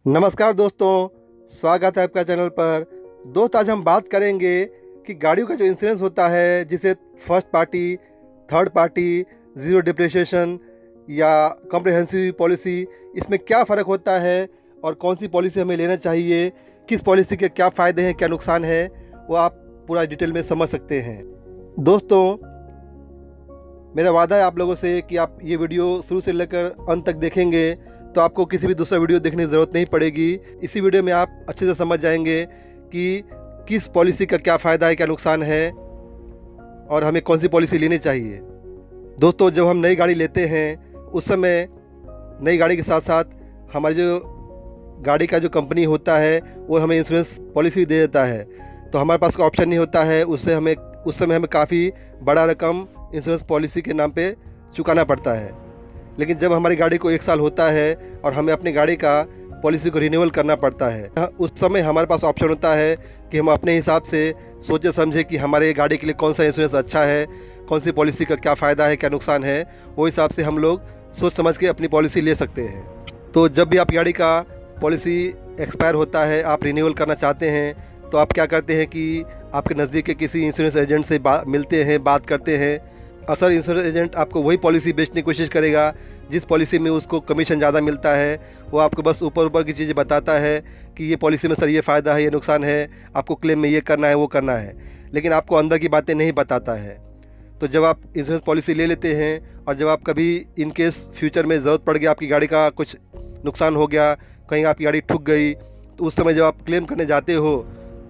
नमस्कार दोस्तों, स्वागत है आपका चैनल पर। दोस्त, आज हम बात करेंगे कि गाड़ियों का जो इंश्योरेंस होता है, जिसे first party, third party, zero depreciation या कॉम्प्रिहेंसिव पॉलिसी, इसमें क्या फ़र्क होता है और कौन सी पॉलिसी हमें लेना चाहिए, किस पॉलिसी के क्या फ़ायदे हैं, क्या नुकसान है, वो आप पूरा डिटेल में समझ सकते हैं। दोस्तों, मेरा वादा है आप लोगों से कि आप ये वीडियो शुरू से लेकर अंत तक देखेंगे तो आपको किसी भी दूसरा वीडियो देखने की ज़रूरत नहीं पड़ेगी। इसी वीडियो में आप अच्छे से समझ जाएंगे कि किस पॉलिसी का क्या फ़ायदा है, क्या नुकसान है और हमें कौन सी पॉलिसी लेनी चाहिए। दोस्तों, जब हम नई गाड़ी लेते हैं उस समय नई गाड़ी के साथ साथ हमारी जो गाड़ी का जो कंपनी होता है वो हमें इंश्योरेंस पॉलिसी दे देता है। तो हमारे पास कोई ऑप्शन नहीं होता है, उससे हमें उस समय हमें काफ़ी बड़ा रकम इंश्योरेंस पॉलिसी के नाम पे चुकाना पड़ता है। लेकिन जब हमारी गाड़ी को 1 साल होता है और हमें अपनी गाड़ी का पॉलिसी को रिन्यूअल करना पड़ता है, उस समय हमारे पास ऑप्शन होता है कि हम अपने हिसाब से सोचे समझे कि हमारे गाड़ी के लिए कौन सा इंश्योरेंस अच्छा है, कौन सी पॉलिसी का क्या फ़ायदा है, क्या नुकसान है, वो हिसाब से हम लोग सोच समझ के अपनी पॉलिसी ले सकते हैं। तो जब भी आप गाड़ी का पॉलिसी एक्सपायर होता है, आप रिन्यूअल करना चाहते हैं, तो आप क्या करते हैं कि आपके नज़दीक के किसी इंश्योरेंस एजेंट से मिलते हैं, बात करते हैं। अक्सर इंश्योरेंस एजेंट आपको वही पॉलिसी बेचने की कोशिश करेगा जिस पॉलिसी में उसको कमीशन ज़्यादा मिलता है। वो आपको बस ऊपर ऊपर की चीज़ें बताता है कि ये पॉलिसी में सर ये फ़ायदा है, ये नुकसान है, आपको क्लेम में ये करना है, वो करना है, लेकिन आपको अंदर की बातें नहीं बताता है। तो जब आप इंश्योरेंस पॉलिसी ले लेते हैं और जब आप कभी इन केस फ्यूचर में ज़रूरत पड़ गया, आपकी गाड़ी का कुछ नुकसान हो गया, कहीं आपकी गाड़ी ठुक गई, तो उस समय जब आप क्लेम करने जाते हो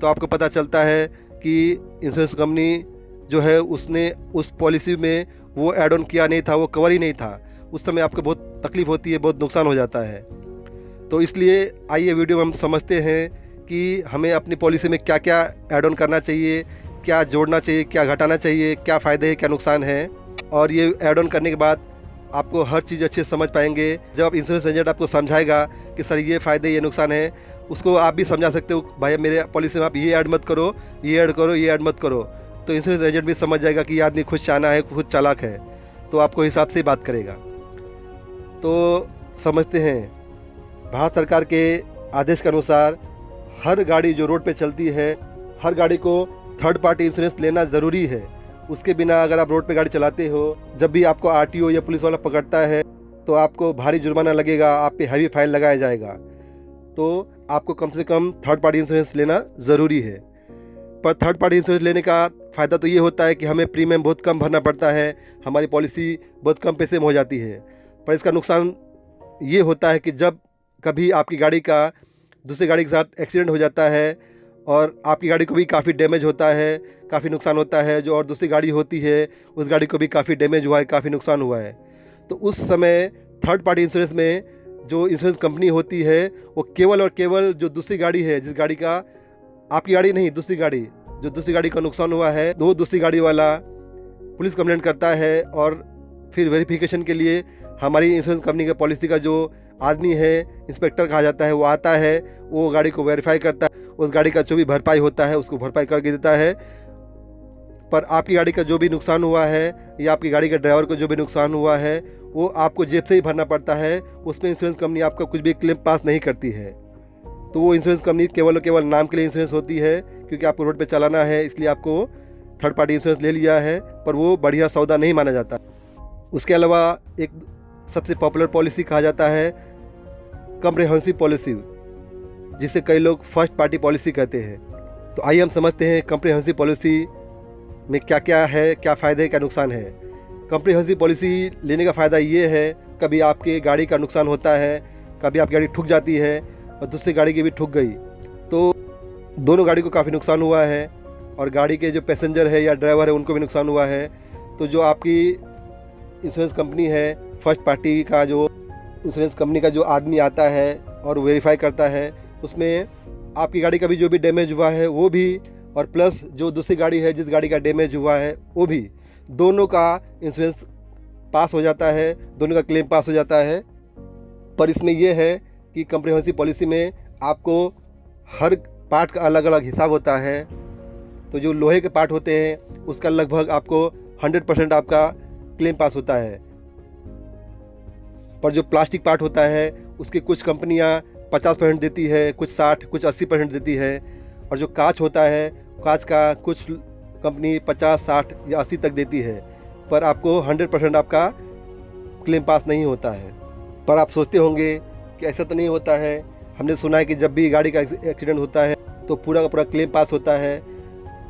तो आपको पता चलता है कि इंश्योरेंस कंपनी जो है उसने उस पॉलिसी में वो ऐड ऑन किया नहीं था, वो कवर ही नहीं था। उस समय आपको बहुत तकलीफ़ होती है, बहुत नुकसान हो जाता है। तो इसलिए आइए वीडियो में हम समझते हैं कि हमें अपनी पॉलिसी में क्या क्या ऐड ऑन करना चाहिए, क्या जोड़ना चाहिए, क्या घटाना चाहिए, क्या फ़ायदे हैं, क्या नुकसान है। और ये ऐड ऑन करने के बाद आपको हर चीज़ अच्छे से समझ पाएंगे। जब आप इंश्योरेंस एजेंट आपको समझाएगा कि सर ये फ़ायदे, ये नुकसान है, उसको आप भी समझा सकते हो, भाई मेरे पॉलिसी में आप ये ऐड मत करो, ये ऐड करो, ये ऐड मत करो। तो इंश्योरेंस एजेंट भी समझ जाएगा कि ये आदमी खुद चालाक है, खुद चालाक है, तो आपको हिसाब से ही बात करेगा। तो समझते हैं, भारत सरकार के आदेश के अनुसार हर गाड़ी जो रोड पे चलती है, हर गाड़ी को थर्ड पार्टी इंश्योरेंस लेना ज़रूरी है। उसके बिना अगर आप रोड पे गाड़ी चलाते हो, जब भी आपको आरटीओ या पुलिस वाला पकड़ता है तो आपको भारी जुर्माना लगेगा, आप पे हैवी फाइन लगाया जाएगा। तो आपको कम से कम थर्ड पार्टी इंश्योरेंस लेना ज़रूरी है। पर थर्ड पार्टी इंश्योरेंस लेने का फ़ायदा तो ये होता है कि हमें प्रीमियम बहुत कम भरना पड़ता है, हमारी पॉलिसी बहुत कम पैसे में हो जाती है। पर इसका नुकसान ये होता है कि जब कभी आपकी गाड़ी का दूसरी गाड़ी के साथ एक्सीडेंट हो जाता है और आपकी गाड़ी को भी काफ़ी डैमेज होता है, काफ़ी नुकसान होता है, जो और दूसरी गाड़ी होती है उस गाड़ी को भी काफ़ी डैमेज हुआ है, काफ़ी नुकसान हुआ है, तो उस समय थर्ड पार्टी इंश्योरेंस में जो इंश्योरेंस कंपनी होती है वो केवल और केवल जो दूसरी गाड़ी है, जिस गाड़ी का, आपकी गाड़ी नहीं, दूसरी गाड़ी, जो दूसरी गाड़ी का नुकसान हुआ है, वो दूसरी गाड़ी वाला पुलिस कंप्लेंट करता है और फिर वेरिफिकेशन के लिए हमारी इंश्योरेंस कंपनी के पॉलिसी का जो आदमी है, इंस्पेक्टर कहा जाता है, वो आता है, वो गाड़ी को वेरीफाई करता है, उस गाड़ी का जो भी भरपाई होता है उसको भरपाई करके देता है। पर आपकी गाड़ी का जो भी नुकसान हुआ है या आपकी गाड़ी के ड्राइवर को जो भी नुकसान हुआ है वो आपको जेब से ही भरना पड़ता है। उसमें इंश्योरेंस कंपनी आपका कुछ भी क्लेम पास नहीं करती है। तो वो इंश्योरेंस कंपनी केवल और केवल नाम के लिए इंश्योरेंस होती है, क्योंकि आपको रोड पे चलाना है, इसलिए आपको थर्ड पार्टी इंश्योरेंस ले लिया है, पर वो बढ़िया सौदा नहीं माना जाता। उसके अलावा एक सबसे पॉपुलर पॉलिसी कहा जाता है कॉम्प्रिहेंसिव पॉलिसी, जिसे कई लोग फर्स्ट पार्टी पॉलिसी कहते हैं। तो आइए हम समझते हैं कॉम्प्रिहेंसिव पॉलिसी में क्या क्या है, क्या फ़ायदे, क्या नुकसान है। कॉम्प्रिहेंसिव पॉलिसी लेने का फ़ायदा ये है, कभी आपके गाड़ी का नुकसान होता है, कभी आपकी गाड़ी ठुक जाती है और दूसरी गाड़ी की भी ठुक गई, तो दोनों गाड़ी को काफ़ी नुकसान हुआ है और गाड़ी के जो पैसेंजर है या ड्राइवर है उनको भी नुकसान हुआ है। तो जो आपकी इंश्योरेंस कंपनी है, फर्स्ट पार्टी का जो इंश्योरेंस कंपनी का जो आदमी आता है और वेरीफाई करता है, उसमें आपकी गाड़ी का भी जो भी डैमेज हुआ है वो भी, और प्लस जो दूसरी गाड़ी है जिस गाड़ी का डैमेज हुआ है वो भी, दोनों का इंश्योरेंस पास हो जाता है, दोनों का क्लेम पास हो जाता है। पर इसमें यह है कि कॉम्प्रिहेंसिव पॉलिसी में आपको हर पार्ट का अलग अलग हिसाब होता है। तो जो लोहे के पार्ट होते हैं उसका लगभग आपको 100% आपका क्लेम पास होता है, पर जो प्लास्टिक पार्ट होता है उसकी कुछ कंपनियां 50% देती है, कुछ 60, कुछ 80% देती है। और जो कांच होता है, कांच का कुछ कंपनी 50, 60 या 80 तक देती है, पर आपको 100% आपका क्लेम पास नहीं होता है। पर आप सोचते होंगे कि ऐसा तो नहीं होता है। हमने सुना है कि जब भी गाड़ी का एक्सीडेंट होता है तो पूरा का पूरा क्लेम पास होता है।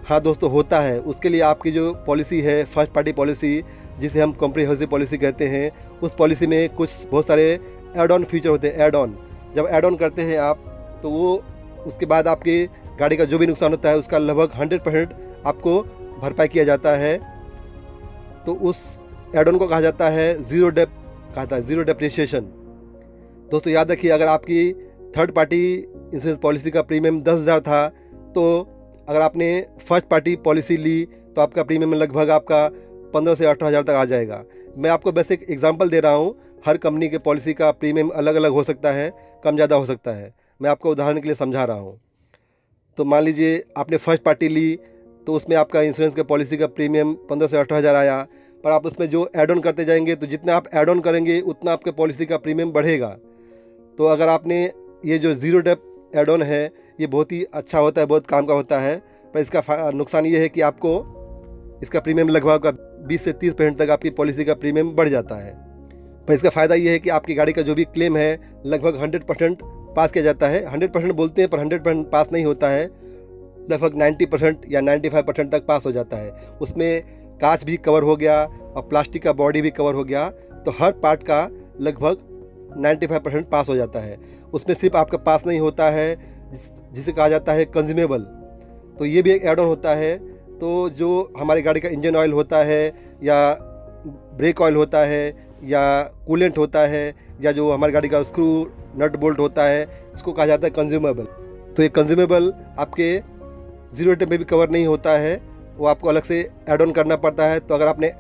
हाँ दोस्तों, होता है। उसके लिए आपकी जो पॉलिसी है, फर्स्ट पार्टी पॉलिसी, जिसे हम कॉम्प्रिहेंसिव पॉलिसी कहते हैं, उस पॉलिसी में कुछ बहुत सारे ऐड ऑन फीचर होते हैं। ऐड ऑन, जब ऐड ऑन करते हैं आप, तो वो उसके बाद आपकी गाड़ी का जो भी नुकसान होता है उसका लगभग 100% आपको भरपाई किया जाता है। तो उस ऐड ऑन को कहा जाता है ज़ीरो डेप्रिसिएशन। दोस्तों याद रखिए, अगर आपकी थर्ड पार्टी इंश्योरेंस पॉलिसी का प्रीमियम 10,000 था, तो अगर आपने फर्स्ट पार्टी पॉलिसी ली तो आपका प्रीमियम लगभग आपका 15 से 18,000 तक आ जाएगा। मैं आपको बस एक एग्जांपल दे रहा हूँ। हर कंपनी के पॉलिसी का प्रीमियम अलग अलग हो सकता है, कम ज़्यादा हो सकता है। मैं आपको उदाहरण के लिए समझा रहा हूँ। तो मान लीजिए आपने फर्स्ट पार्टी ली, तो उसमें आपका इंश्योरेंस का पॉलिसी का प्रीमियम 15 से 18,000 आया। पर आप उसमें जो ऐड ऑन करते जाएंगे, तो जितना आप ऐड ऑन करेंगे उतना आपके पॉलिसी का प्रीमियम बढ़ेगा। तो अगर आपने ये जो ज़ीरो डेप ऐड ऑन है, ये बहुत ही अच्छा होता है, बहुत काम का होता है। पर इसका नुकसान ये है कि आपको इसका प्रीमियम लगभग 20 से 30% तक आपकी पॉलिसी का प्रीमियम बढ़ जाता है। पर इसका फ़ायदा ये है कि आपकी गाड़ी का जो भी क्लेम है लगभग 100% पास किया जाता है। 100% बोलते हैं, पर 100% पास नहीं होता है। लगभग 90% या 95% तक पास हो जाता है। उसमें कांच भी कवर हो गया और प्लास्टिक का बॉडी भी कवर हो गया, तो हर पार्ट का लगभग 95% पास हो जाता है। उसमें सिर्फ आपका पास नहीं होता है जिसे कहा जाता है कंज्यूमेबल, तो ये भी एक ऐड ऑन होता है। तो जो हमारी गाड़ी का इंजन ऑयल होता है, या ब्रेक ऑयल होता है, या कूलेंट होता है, या जो हमारी गाड़ी का स्क्रू नट बोल्ट होता है, इसको कहा जाता है कंज्यूमेबल। तो ये कंज्यूमेबल आपके ज़ीरो डेप में भी कवर नहीं होता है, वो आपको अलग से ऐड ऑन करना पड़ता है। तो अगर आपने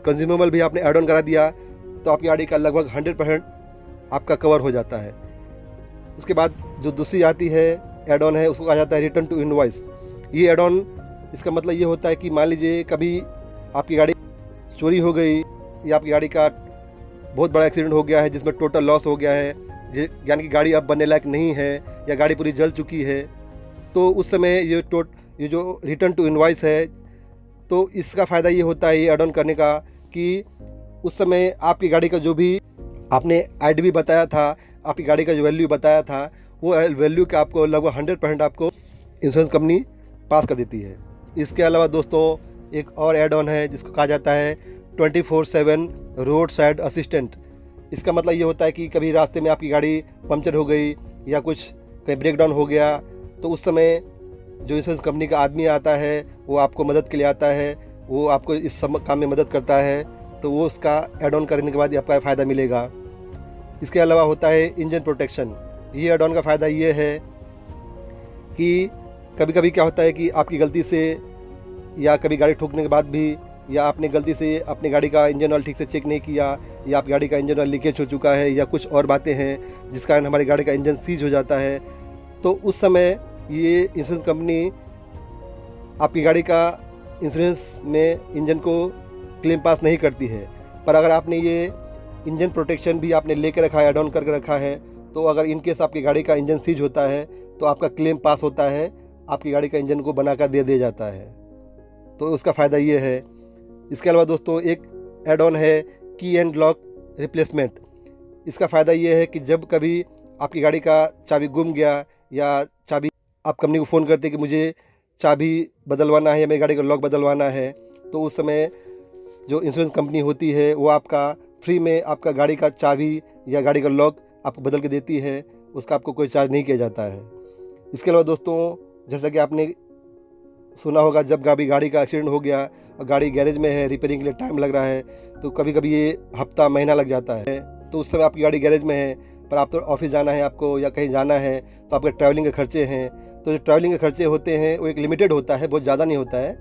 कंज्यूमेबल भी आपने ऐड ऑन करा दिया, तो आपकी गाड़ी का लगभग 100% आपका कवर हो जाता है। उसके बाद जो दूसरी आती है ऐड ऑन है, उसको कहा जाता है रिटर्न टू इनवॉइस। ये ऐड ऑन, इसका मतलब ये होता है कि मान लीजिए कभी आपकी गाड़ी चोरी हो गई, या आपकी गाड़ी का बहुत बड़ा एक्सीडेंट हो गया है जिसमें टोटल लॉस हो गया है, यानी कि गाड़ी अब बनने लायक नहीं है या गाड़ी पूरी जल चुकी है, तो उस समय ये जो रिटर्न टू इनवॉइस है, तो इसका फ़ायदा ये होता है ये ऐड ऑन करने का, कि उस समय आपकी गाड़ी का जो भी आपने आईडी बताया था, आपकी गाड़ी का जो वैल्यू बताया था, वो वैल्यू का आपको लगभग 100% आपको इंश्योरेंस कंपनी पास कर देती है। इसके अलावा दोस्तों एक और ऐड ऑन है जिसको कहा जाता है 24/7 रोड साइड असिस्टेंट। इसका मतलब ये होता है कि कभी रास्ते में आपकी गाड़ी पंक्चर हो गई या कुछ कहीं ब्रेक डाउन हो गया, तो उस समय जो इंश्योरेंस कंपनी का आदमी आता है, वो आपको मदद के लिए आता है, वो आपको इस सब काम में मदद करता है। तो वो उसका ऐड ऑन करने के बाद आपका फ़ायदा मिलेगा। इसके अलावा होता है इंजन प्रोटेक्शन। ये ऐड ऑन का फ़ायदा ये है कि कभी कभी क्या होता है कि आपकी गलती से, या कभी गाड़ी ठोकने के बाद भी, या आपने गलती से अपनी गाड़ी का इंजन ऑयल ठीक से चेक नहीं किया, या आपकी गाड़ी का इंजन ऑयल लीकेज हो चुका है, या कुछ और बातें हैं जिस कारण हमारी गाड़ी का इंजन सीज हो जाता है, तो उस समय ये इंश्योरेंस कंपनी आपकी गाड़ी का इंश्योरेंस में इंजन को क्लेम पास नहीं करती है। पर अगर आपने ये इंजन प्रोटेक्शन भी आपने लेके रखा है, ऐड ऑन करके रखा है, तो अगर इन केस आपकी गाड़ी का इंजन सीज होता है तो आपका क्लेम पास होता है, आपकी गाड़ी का इंजन को बनाकर दे दिया जाता है। तो उसका फ़ायदा ये है। इसके अलावा दोस्तों एक ऐड ऑन है की एंड लॉक रिप्लेसमेंट। इसका फ़ायदा ये है कि जब कभी आपकी गाड़ी का चाबी गुम गया, या चाबी आप कंपनी को फ़ोन करते कि मुझे चाबी बदलवाना है या मेरी गाड़ी का लॉक बदलवाना है, तो उस समय जो इंश्योरेंस कंपनी होती है वो आपका फ्री में आपका गाड़ी का चाबी या गाड़ी का लॉक आपको बदल के देती है। उसका आपको कोई चार्ज नहीं किया जाता है। इसके अलावा दोस्तों जैसा कि आपने सुना होगा, जब गाड़ी का एक्सीडेंट हो गया और गाड़ी गैरेज में है, रिपेयरिंग के लिए टाइम लग रहा है, तो कभी कभी ये हफ्ता महीना लग जाता है। तो उस समय आपकी गाड़ी गैरेज में है, पर आप तो ऑफिस जाना है आपको या कहीं जाना है, तो आपके ट्रैवलिंग के खर्चे हैं। तो जो ट्रैवलिंग के खर्चे होते हैं वो एक लिमिटेड होता है, बहुत ज़्यादा नहीं होता है,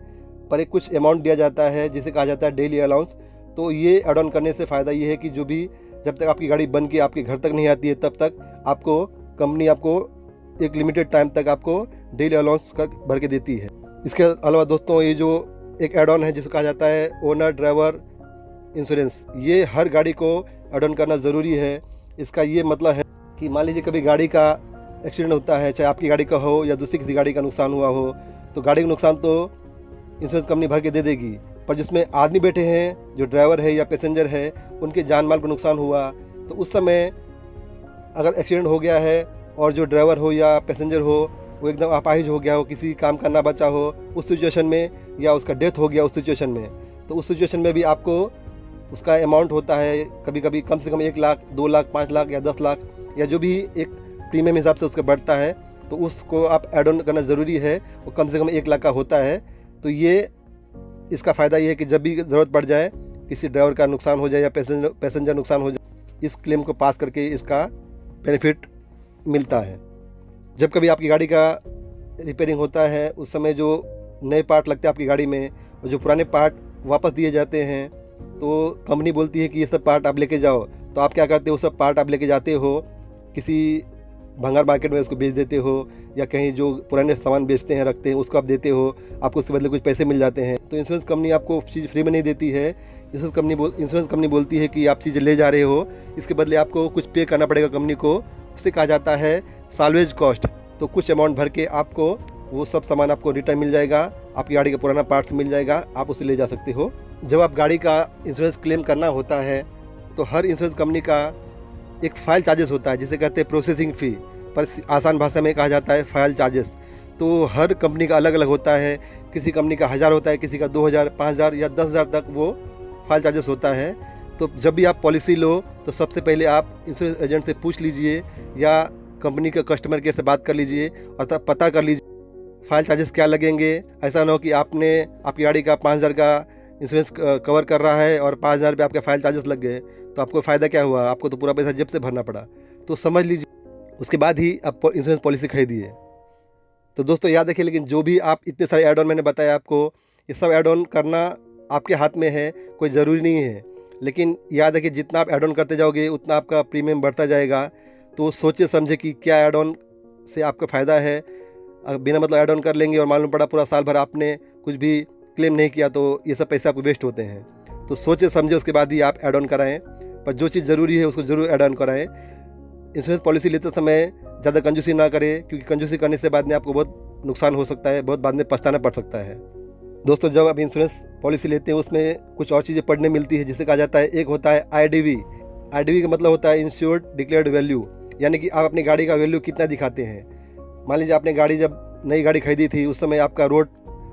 पर एक कुछ अमाउंट दिया जाता है जिसे कहा जाता है डेली अलाउंस। तो ये ऐड ऑन करने से फ़ायदा ये है कि जो भी जब तक आपकी गाड़ी बन के आपके घर तक नहीं आती है, तब तक आपको कंपनी आपको एक लिमिटेड टाइम तक आपको डेली अलाउंस कर भर के देती है। इसके अलावा दोस्तों ये जो एक ऐड ऑन है जिसको कहा जाता है ओनर ड्राइवर इंश्योरेंस, ये हर गाड़ी को ऐड ऑन करना ज़रूरी है। इसका ये मतलब है कि मान लीजिए कभी गाड़ी का एक्सीडेंट होता है, चाहे आपकी गाड़ी का हो या दूसरी किसी गाड़ी का नुकसान हुआ हो, तो गाड़ी का नुकसान तो इंश्योरेंस कंपनी भर के दे देगी, पर जिसमें आदमी बैठे हैं, जो ड्राइवर है या पैसेंजर है, उनके जान माल को नुकसान हुआ, तो उस समय अगर एक्सीडेंट हो गया है और जो ड्राइवर हो या पैसेंजर हो वो एकदम अपाहिज हो गया हो, किसी काम का ना बचा हो उस सिचुएशन में, या उसका डेथ हो गया उस सिचुएशन में, तो उस सिचुएशन में भी आपको उसका अमाउंट होता है कभी कभी कम से कम 1 लाख, 2 लाख, 5 लाख या 10 लाख, या जो भी एक प्रीमियम हिसाब से उसका बढ़ता है, तो उसको आप ऐड ऑन करना ज़रूरी है। वो कम से कम 1 लाख का होता है। तो ये इसका फ़ायदा ये है कि जब भी ज़रूरत पड़ जाए, किसी ड्राइवर का नुकसान हो जाए या पैसेंजर नुकसान हो जाए, इस क्लेम को पास करके इसका बेनिफिट मिलता है। जब कभी आपकी गाड़ी का रिपेयरिंग होता है, उस समय जो नए पार्ट लगते हैं आपकी गाड़ी में और जो पुराने पार्ट वापस दिए जाते हैं, तो कंपनी बोलती है कि ये सब पार्ट आप लेके जाओ। तो आप क्या करते हो, सब पार्ट आप लेके जाते हो, किसी भंगार मार्केट में उसको बेच देते हो, या कहीं जो पुराने सामान बेचते हैं रखते हैं उसको आप देते हो, आपको उसके बदले कुछ पैसे मिल जाते हैं। तो इंश्योरेंस कंपनी आपको चीज़ फ्री में नहीं देती है। इंश्योरेंस कंपनी बोलती है कि आप चीज़ें ले जा रहे हो, इसके बदले आपको कुछ पे करना पड़ेगा कंपनी को। उससे कहा जाता है साल्वेज कॉस्ट। तो कुछ अमाउंट भर के आपको वो सब सामान आपको रिटर्न मिल जाएगा, आपकी गाड़ी का पुराना पार्ट्स मिल जाएगा, आप उसे ले जा सकते हो। जब आप गाड़ी का इंश्योरेंस क्लेम करना होता है, तो हर इंश्योरेंस कंपनी का एक फ़ाइल चार्जेस होता है, जिसे कहते हैं प्रोसेसिंग फ़ी, पर आसान भाषा में कहा जाता है फ़ाइल चार्जेस। तो हर कंपनी का अलग अलग होता है। किसी कंपनी का 1000 होता है, किसी का 2000, 5000 या 10,000 तक वो फ़ाइल चार्जेस होता है। तो जब भी आप पॉलिसी लो, तो सबसे पहले आप इंश्योरेंस एजेंट से पूछ लीजिए या कंपनी के कस्टमर केयर से बात कर लीजिए और तब पता कर लीजिए फ़ाइल चार्जेस क्या लगेंगे। ऐसा ना हो कि आपकी गाड़ी का 5000 का इंश्योरेंस कवर कर रहा है और 5000 पे आपके फ़ाइल चार्जेस लग गए, तो आपको फ़ायदा क्या हुआ? आपको तो पूरा पैसा जेब से भरना पड़ा। तो समझ लीजिए, उसके बाद ही आप इंश्योरेंस पॉलिसी खरीदिए। तो दोस्तों याद रखिए, लेकिन जो भी आप इतने सारे ऐड ऑन मैंने बताया आपको, ये सब ऐड ऑन करना आपके हाथ में है, कोई ज़रूरी नहीं है। लेकिन याद रखिए, जितना आप ऐड ऑन करते जाओगे उतना आपका प्रीमियम बढ़ता जाएगा। तो सोचे समझे कि क्या ऐड ऑन से आपका फ़ायदा है। अगर बिना मतलब ऐड ऑन कर लेंगे और मालूम पड़ा पूरा साल भर आपने कुछ भी क्लेम नहीं किया, तो ये सब पैसे आपको वेस्ट होते हैं। तो सोचे समझे उसके बाद ही आप ऐड ऑन कराएँ, पर जो चीज़ ज़रूरी है उसको ज़रूर ऐड ऑन कराएँ। इंश्योरेंस पॉलिसी लेते समय ज़्यादा कंजूसी ना करें, क्योंकि कंजूसी करने से बाद में आपको बहुत नुकसान हो सकता है, बहुत बाद में पछताना पड़ सकता है। दोस्तों जब आप इंश्योरेंस पॉलिसी लेते हैं, उसमें कुछ और चीज़ें पढ़ने मिलती है, जिसे कहा जाता है, एक होता है IDV। IDV का मतलब होता है इंश्योर्ड डिक्लेयर्ड वैल्यू, यानी कि आप अपनी गाड़ी का वैल्यू कितना दिखाते हैं। मान लीजिए आपने गाड़ी जब नई गाड़ी खरीदी थी, उस समय आपका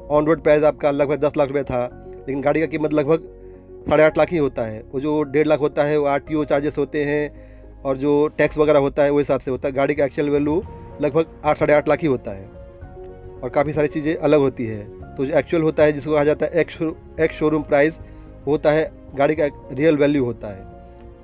ऑन रोड प्राइस आपका लगभग 10 लाख रुपये था, लेकिन गाड़ी का कीमत लगभग 8.5 लाख ही होता है। वो जो 1.5 लाख होता है वो RTO चार्जेस होते हैं और जो टैक्स वगैरह होता है वो हिसाब से होता है। गाड़ी का एक्चुअल वैल्यू लगभग 8-8.5 लाख ही होता है और काफ़ी सारी चीज़ें अलग होती है। तो जो एक्चुअल होता है, जिसको कहा जाता है एक्स शोरूम प्राइस, होता है गाड़ी का रियल वैल्यू होता है।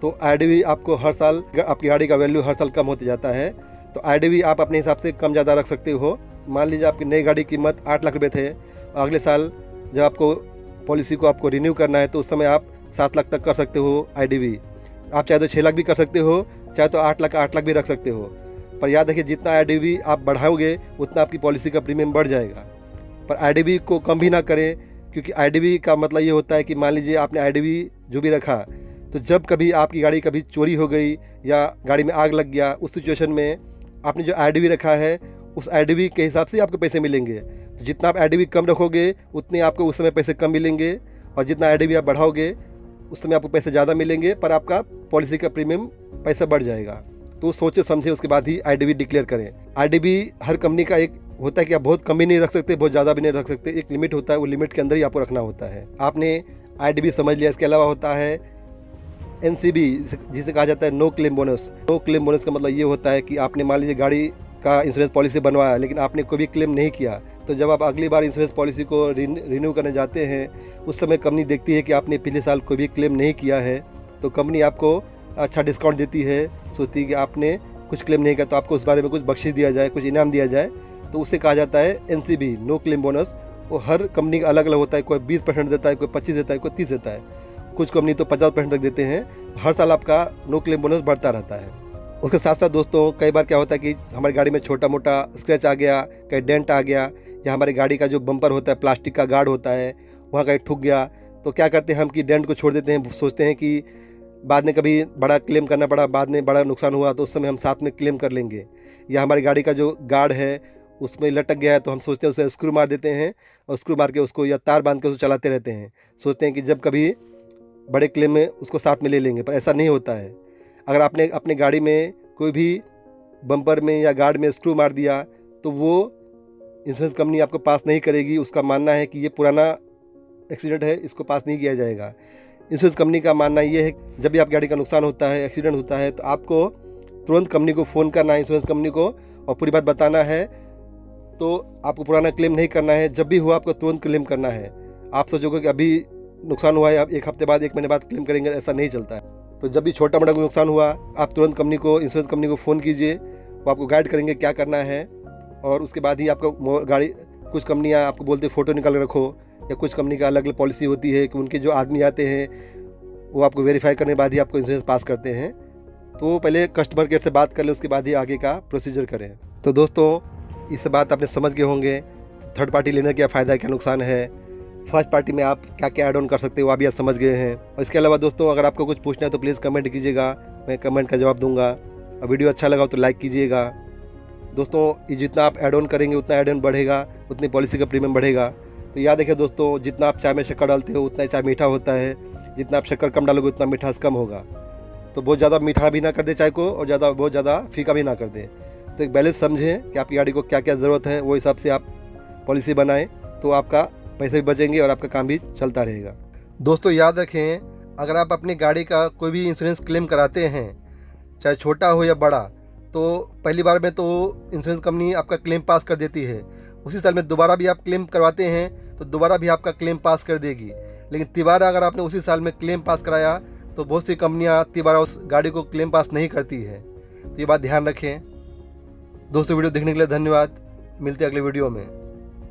तो IDV आपको हर साल, आपकी गाड़ी का वैल्यू हर साल कम होते जाता है। तो IDV आप अपने हिसाब से कम ज़्यादा रख सकते हो। मान लीजिए आपकी नई गाड़ी की कीमत 8 लाख रुपये थे, अगले साल जब आपको पॉलिसी को आपको रिन्यू करना है, तो उस समय आप 7 लाख तक कर सकते हो IDV। आप चाहे तो 6 लाख भी कर सकते हो, चाहे तो 8 लाख भी रख सकते हो। पर याद रखिए, जितना IDV आप बढ़ाओगे उतना आपकी पॉलिसी का प्रीमियम बढ़ जाएगा। पर IDV को कम भी ना करें, क्योंकि IDV का मतलब ये होता है कि मान लीजिए आपने IDV जो भी रखा, तो जब कभी आपकी गाड़ी कभी चोरी हो गई या गाड़ी में आग लग गया, उस सिचुएशन में आपने जो IDV रखा है, उस IDV के हिसाब से आपको पैसे मिलेंगे। तो जितना आप IDV कम रखोगे उतने आपको उस समय पैसे कम मिलेंगे, और जितना IDV आप बढ़ाओगे उस समय आपको पैसे ज़्यादा मिलेंगे, पर आपका पॉलिसी का प्रीमियम पैसा बढ़ जाएगा। तो सोचे समझे उसके बाद ही IDV डिक्लेयर करें। IDV हर कंपनी का एक होता है कि आप बहुत कम भी नहीं रख सकते, बहुत ज़्यादा भी नहीं रख सकते। एक लिमिट होता है, वो लिमिट के अंदर ही आपको रखना होता है। आपने IDV समझ लिया। इसके अलावा होता है NCB, जिसे कहा जाता है no claim bonus. No claim bonus का मतलब ये होता है कि आपने मान लीजिए गाड़ी का इंश्योरेंस पॉलिसी बनवाया, लेकिन आपने कोई भी क्लेम नहीं किया, तो जब आप अगली बार इंश्योरेंस पॉलिसी को रिन्यू करने जाते हैं, उस समय कंपनी देखती है कि आपने पिछले साल कोई भी क्लेम नहीं किया है, तो कंपनी आपको अच्छा डिस्काउंट देती है। सोचती है कि आपने कुछ क्लेम नहीं किया तो आपको उस बारे में कुछ बख्शिश दिया जाए, कुछ इनाम दिया जाए। तो उसे कहा जाता है NCB, नो क्लेम बोनस। वो हर कंपनी का अलग अलग होता है, कोई 20% देता है, कोई 25 देता है, कोई 30 देता है, कुछ कंपनी तो 50% तक देते हैं। हर साल आपका नो क्लेम बोनस बढ़ता रहता है। उसके साथ साथ दोस्तों, कई बार क्या होता है कि हमारी गाड़ी में छोटा मोटा स्क्रैच आ गया, कहीं डेंट आ गया, या हमारी गाड़ी का जो बम्पर होता है, प्लास्टिक का गार्ड होता है, वहाँ कहीं ठुक गया, तो क्या करते हैं हम कि डेंट को छोड़ देते हैं। सोचते हैं कि बाद में कभी बड़ा क्लेम करना पड़ा, बाद में बड़ा नुकसान हुआ तो उस समय हम साथ में क्लेम कर लेंगे। या हमारी गाड़ी का जो गार्ड है उसमें लटक गया है तो हम सोचते हैं उसे स्क्रू मार देते हैं और स्क्रू मार के उसको या तार बांध के उसको चलाते रहते हैं, सोचते हैं कि जब कभी बड़े क्लेम में उसको साथ में ले लेंगे, पर ऐसा नहीं होता है। अगर आपने अपने गाड़ी में कोई भी बम्पर में या गार्ड में स्क्रू मार दिया तो वो इंश्योरेंस कंपनी आपको पास नहीं करेगी। उसका मानना है कि ये पुराना एक्सीडेंट है, इसको पास नहीं किया जाएगा। इंश्योरेंस कंपनी का मानना ये है जब भी आप गाड़ी का नुकसान होता है, एक्सीडेंट होता है, तो आपको तुरंत कंपनी को फ़ोन करना है, इंश्योरेंस कंपनी को, और पूरी बात बताना है। तो आपको पुराना क्लेम नहीं करना है, जब भी हुआ आपको तुरंत क्लेम करना है। आप सोचोगे कि अभी नुकसान हुआ है, आप एक हफ्ते बाद, एक महीने बाद क्लेम करेंगे, ऐसा नहीं चलता है। तो जब भी छोटा मोटा कोई नुकसान हुआ आप तुरंत कंपनी को, इंश्योरेंस कंपनी को फ़ोन कीजिए, वो आपको गाइड करेंगे क्या करना है। और उसके बाद ही आपको गाड़ी, कुछ कंपनियाँ आपको बोलते हैं फ़ोटो निकाल के रखो, या कुछ कंपनी का अलग अलग पॉलिसी होती है कि उनके जो आदमी आते हैं वो आपको वेरीफाई करने के बाद ही आपको इंश्योरेंस पास करते हैं। तो पहले कस्टमर केयर से बात कर लें, उसके बाद ही आगे का प्रोसीजर करें। तो दोस्तों इस बात आपने समझ गए होंगे थर्ड पार्टी लेने का क्या फ़ायदा है, क्या नुकसान है, फर्स्ट पार्टी में आप क्या क्या ऐड ऑन कर सकते हो, वो भी आप समझ गए हैं। और इसके अलावा दोस्तों अगर आपको कुछ पूछना है तो प्लीज़ कमेंट कीजिएगा, मैं कमेंट का जवाब दूंगा। और वीडियो अच्छा लगा तो लाइक कीजिएगा। दोस्तों ये जितना आप ऐड ऑन करेंगे उतना ऐड ऑन बढ़ेगा, उतनी पॉलिसी का प्रीमियम बढ़ेगा। तो याद रखिए दोस्तों, जितना आप चाय में शक्कर डालते हो उतना ही चाय मीठा होता है, जितना आप शक्कर कम डालोगे उतना मिठास कम होगा। तो बहुत ज़्यादा मीठा भी ना कर दे चाय को, और बहुत ज़्यादा फीका भी ना कर दे। तो एक बैलेंस समझें कि आपकी गाड़ी को क्या क्या ज़रूरत है, वो हिसाब से आप पॉलिसी बनाएं, तो आपका पैसे भी बचेंगे और आपका काम भी चलता रहेगा। दोस्तों याद रखें, अगर आप अपनी गाड़ी का कोई भी इंश्योरेंस क्लेम कराते हैं, चाहे छोटा हो या बड़ा, तो पहली बार में तो इंश्योरेंस कंपनी आपका क्लेम पास कर देती है। उसी साल में दोबारा भी आप क्लेम करवाते हैं तो दोबारा भी आपका क्लेम पास कर देगी। लेकिन तिबारा अगर आपने उसी साल में क्लेम पास कराया तो बहुत सी कंपनियां तिबारा उस गाड़ी को क्लेम पास नहीं करती है। तो ये बात ध्यान रखें। दोस्तों वीडियो देखने के लिए धन्यवाद, मिलते हैं अगले वीडियो में।